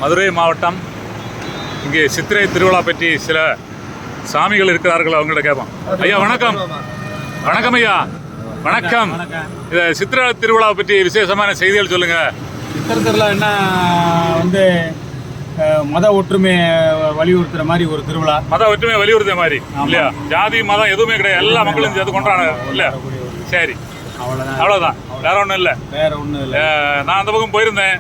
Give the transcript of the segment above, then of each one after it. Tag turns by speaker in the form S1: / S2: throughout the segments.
S1: மதுரை மாவட்டம். இங்கே சித்திரை திருவிழா பற்றி சில சாமிகள் இருக்கிறார்கள், அவங்கள்ட்ட கேட்போம். ஐயா வணக்கம். வணக்கம் ஐயா. வணக்கம். இதை சித்திரை திருவிழா பற்றி விசேஷமான செய்திகள் சொல்லுங்க.
S2: சித்திரை திருவிழா என்ன வந்து மத ஒற்றுமை வலியுறுத்துற மாதிரி ஒரு திருவிழா.
S1: மத ஒற்றுமை வலியுறுத்துற மாதிரி இல்லையா? ஜாதி மதம் எதுவுமே கிடையாது, எல்லா மக்களும் சேர்த்து கொண்டாடுறாங்க இல்லையா? சரி, அவ்வளோதான், வேற ஒன்றும் இல்லை. நான் அந்த பக்கம் போயிருந்தேன்.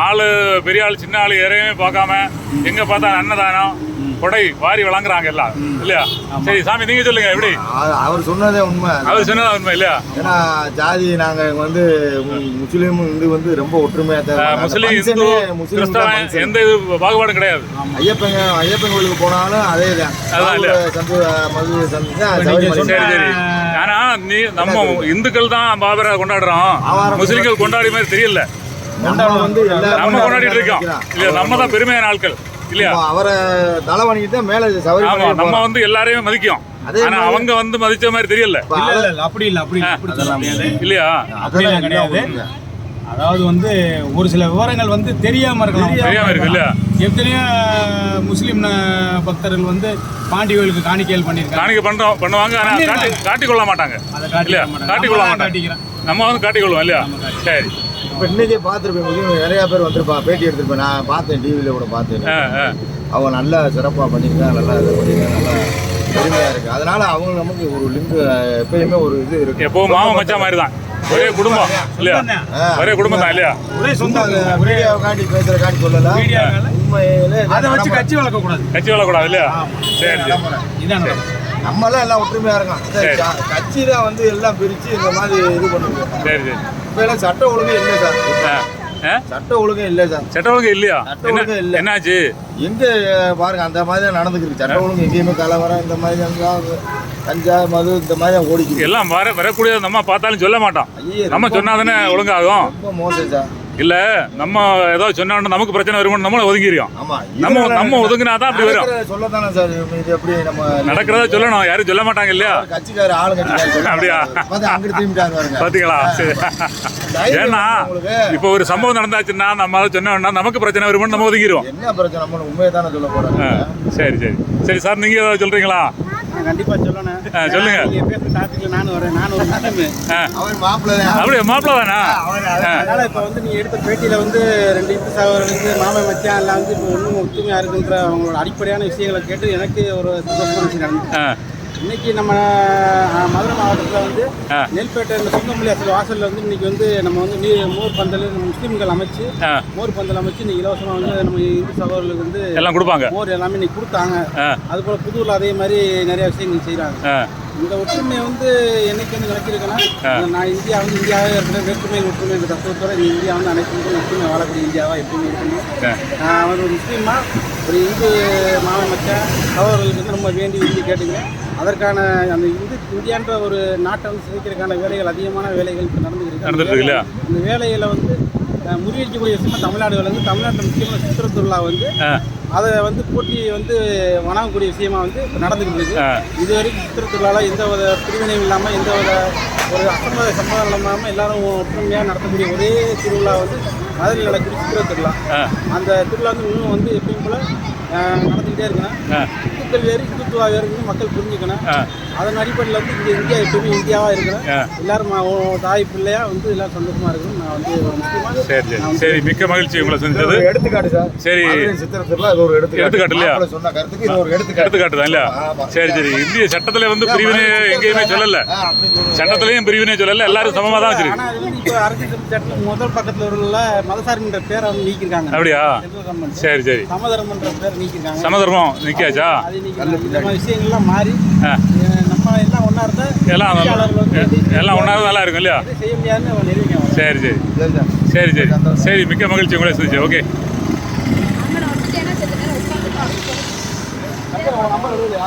S1: ஆளு பெரிய ஆள் சின்ன ஆள் எதையுமே பார்க்காம எங்க பார்த்தா அன்னதானம் கொடை வாரி வழங்குறாங்க எல்லாம் இல்லையா? சரி சாமி, நீங்க சொல்லுங்க எப்படி?
S3: அவர் சொன்னதே உண்மை.
S1: அவர் சொன்னதா உண்மை இல்லையா?
S3: ஏன்னா ஜாதி நாங்க வந்து முஸ்லீம் வந்து ரொம்ப ஒற்றுமையா,
S1: முஸ்லீம் எந்த இது பாகுபாடும் கிடையாது.
S3: ஐயப்பன் கோயிலுக்கு போனாலும் அதே தான்.
S1: சரி சரி. ஆனா நம்ம இந்துக்கள் தான் பாபரை கொண்டாடுறோம், முஸ்லீம்கள் கொண்டாடி மாதிரி தெரியல. நம்ம கொண்டாடிட்டு இருக்கோம் இல்லையா? நம்ம தான் பெருமையான ஆட்கள் இல்லையா?
S3: அவரை தலை வணிகிட்டு மேல
S1: நம்ம வந்து எல்லாரையும் மதிக்கும். ஆனா அவங்க வந்து மதிச்ச மாதிரி தெரியல.
S2: அப்படி
S1: இல்லையா?
S2: கிடையாது. அதாவது வந்து ஒரு சில விவரங்கள் வந்து தெரியாம
S1: இருக்கு இல்லையா?
S2: எத்தனையோ முஸ்லீம் பக்தர்கள் வந்து பாண்டி கோயிலுக்கு காணிக்கைகள்
S1: பண்ணுவாங்க. ஆனா காட்டிக்கொள்ள மாட்டாங்க இல்லையா? காட்டிக்கொள்ள மாட்டாங்க. நம்ம வந்து காட்டிக்கொள்வோம் இல்லையா? சரி.
S3: இப்போ இன்னைக்கே பார்த்துருப்பேன், நிறையா பேர் வந்திருப்பான், பேட்டி எடுத்திருப்பேன். நான் பார்த்தேன், டிவியில் கூட பார்த்தேன். அவங்க நல்லா சிறப்பாக பண்ணியிருக்காங்க, நல்லா இதை பண்ணியிருக்காங்க, நல்லா பெருமையாக இருக்குது. அதனால அவங்க நமக்கு ஒரு லிங்க் எப்பயுமே ஒரு இது இருக்குது.
S1: எப்போவும் மாமா மச்சா மாதிரி தான், ஒரே குடும்பம் இல்லையா? ஒரே குடும்பம் தான் இல்லையா?
S2: ஒரே சொந்தம்.
S3: மீடியாவை காட்டி பேசுகிற காட்டி சொல்லலாம். உண்மையிலே
S2: அதை வச்சு கட்சி வளர்க்கக்கூடாது
S1: இல்லையா? சரி சரி.
S2: இதான்
S3: நம்மளாம் எல்லாம் ஒற்றுமையாக இருக்கோம். கட்சி தான் வந்து எல்லாம் பிரித்து இந்த மாதிரி இது பண்ணுங்க.
S1: சரி சரி.
S3: இப்போ எல்லாம் சட்ட ஒழுங்கு இல்லை சார். சட்ட ஒழுங்கு இல்லை சார்.
S1: சட்ட ஒழுங்கு இல்லையா?
S3: சட்ட ஒழுங்கு இல்லை.
S1: என்னாச்சு?
S3: எங்க பாருங்க, அந்த மாதிரி தான் நடந்துக்கிருக்கு. சட்ட ஒழுங்கு எங்கேயுமே கலவரம் இந்த மாதிரி கஞ்சா மது இந்த மாதிரி தான் ஓடிக்குது.
S1: எல்லாம் வரக்கூடியது நம்ம பார்த்தாலும் சொல்ல மாட்டோம். நம்ம சொன்னாதானே ஒழுங்காகும்.
S3: ரொம்ப மோசம் சார்.
S1: இல்ல நம்ம ஏதோ சொன்னா நமக்கு பிரச்சனை வரும்னு நம்மள ஒதுங்கிடுவோம். நம்ம ஒதுங்கினாதான் அப்படி வரும்.
S3: சொல்லத்தானே சார், இது எப்படி நம்ம
S1: நடக்கிறதா சொல்லணும், யாரும் சொல்ல மாட்டாங்க இல்லையா?
S3: கட்சிக்கார ஆளு கட்சிக்கார
S1: அப்படியா?
S3: அங்கிட்டு திரும்பிட்டாங்க
S1: பாத்தீங்களா? ஏன்னா இப்ப ஒரு சம்பவம் நடந்தாச்சுன்னா நம்ம அதை சொன்னோம்னா நமக்கு பிரச்சனை வரும்னு நம்ம ஒதுங்கிடுவோம்.
S3: என்ன பிரச்சனை? நம்ம உண்மையை தானே சொல்ல போறோம்.
S1: சரி சரி சரி சார், நீங்க ஏதாவது சொல்றீங்களா?
S2: கண்டிப்பா சொல்லணும்.
S1: சொல்லுங்க.
S2: நீங்க பேசுற டாபிக்ல நான் ஒரு முஸ்லிம்.
S3: அவர் மாப்பிள்ளை.
S1: அப்படியே மாப்பிள்ளை தானா?
S2: அதனால இப்ப வந்து நீங்க எடுத்த பேட்டியில வந்து 2 இந்து சகோதரர்களுக்கு மாமன் மச்சான் எல்லாம் வந்து இப்போ ஒன்றும் ஒத்துமையா இருக்குன்ற அவங்களோட அடிப்படையான விஷயங்களை கேட்டு எனக்கு ஒரு சந்தோஷமான விஷயம் நடந்துச்சு. இன்னைக்கு நம்ம மதுரை மாவட்டத்தில் வந்து நெல்பேட்டை சுங்கம்பள்ளி அசல் வாசலில் வந்து இன்னைக்கு வந்து நம்ம வந்து மோர் பந்தல் முஸ்லீம்கள் அமைச்சு மோர் பந்தல் அமைச்சு இன்னைக்கு இலவசமாக வந்து நம்ம இந்து சகோதரர்களுக்கு வந்து
S1: எல்லாம் கொடுப்பாங்க.
S2: மோர் எல்லாமே இன்னைக்கு கொடுத்தாங்க. அது போல புதூரில் அதே மாதிரி நிறைய விஷயங்கள் செய்கிறாங்க. இந்த ஒற்றுமையை வந்து என்னைக்கு வந்து நினைச்சிருக்கேன்னா, நான் இந்தியாவே இருக்கிற வேற்றுமை ஒற்றுமை என்ற தத்துவத்தோட இந்த இந்தியா வந்து அனைத்து ஒற்றுமை வாழக்கூடிய இந்தியாவாக எப்பவுமே இருக்கணும். நான் ஒரு முஸ்லீமா ஒரு இந்து மாமன் மச்சான் சகோதரர்களுக்கு வந்து நம்ம வேண்டி விரும்பி கேட்டுங்க. அதற்கான அந்த இந்தியான்ற ஒரு நாட்டை வந்து சிதைக்கிறதுக்கான வேலைகள், அதிகமான வேலைகள் இப்போ நடந்துருக்கு. அந்த வேலைகளை வந்து முறியடிக்கக்கூடிய விஷயமா தமிழ்நாடு வந்து தமிழ்நாட்டில் முக்கியமான சித்திரை திருவிழா வந்து அதை வந்து போட்டி வந்து வணங்கக்கூடிய விஷயமா வந்து இப்போ நடந்துக்கிட்டு இருக்கு. இது வரைக்கும் சித்திரை திருவிழாவில் எந்த ஒரு பிரிவினையும் இல்லாமல், எந்த ஒரு சம்பவம் இல்லாமல் எல்லாரும் ஒற்றுமையாக நடத்தக்கூடிய ஒரே திருவிழா வந்து மதுரையில் நடக்கக்கூடிய சித்திரை திருவிழா. அந்த திருவிழா வந்து இன்னும் வந்து எப்பயும் போல நடந்துக்கிட்டே இருக்கணும். இந்துக்கள் வேறு இந்துத்துவா வேறுன்னு மக்கள் புரிஞ்சுக்கணும். அதன் அடிப்படையில் வந்து இங்கே இந்தியா எப்பவுமே இந்தியாவாக இருக்கணும். எல்லாரும் தாய் பிள்ளையா வந்து எல்லாரும் சந்தோஷமா இருக்கணும். நான் வந்து முஸ்லீமாக.
S1: சரி, மிக்க மகிழ்ச்சி உங்களை செஞ்சது.
S3: எடுத்துக்காட்டு சார்.
S1: சரி,
S3: சித்திரத்துல அது ஒரு எடுத்துக்காட்டு இல்லையா? சொன்ன கருத்துக்கு இது ஒரு எடுத்துக்காட்டு
S1: தான் இல்லையா? சரி சரி. இந்திய சட்டத்துல வந்து பிரிவினை எங்கேயுமே சொல்லல, சட்டத்திலையும் பிரிவினை சொல்லல, எல்லாரும் சமமா தான் வச்சிருக்கு.
S2: ஆனா இப்போ அரசியல் சட்டத்தில் முதல் பக்கத்தில் உள்ள மதசார்பின்ற பேரை வந்து நீக்கிருக்காங்க.
S1: அப்படியா? சரி சரி.
S2: சமதர்மன்ற பேர் நீக்கிருக்காங்க.
S1: சமதர்மம் நிக்காச்சா?
S2: நம்ம விஷயங்கள்லாம் மாறி நம்ம எல்லாம் ஒன்னா இருந்தா
S1: எல்லாம் ஒன்னா நல்லா இருக்கும் இல்லையா?
S2: செய்ய முடியாதுன்னு நிரூபிக்க.
S1: சரி சரி சரி சரி சரி. மிக்க மகிழ்ச்சி உங்களை சந்திச்சு. ஓகே.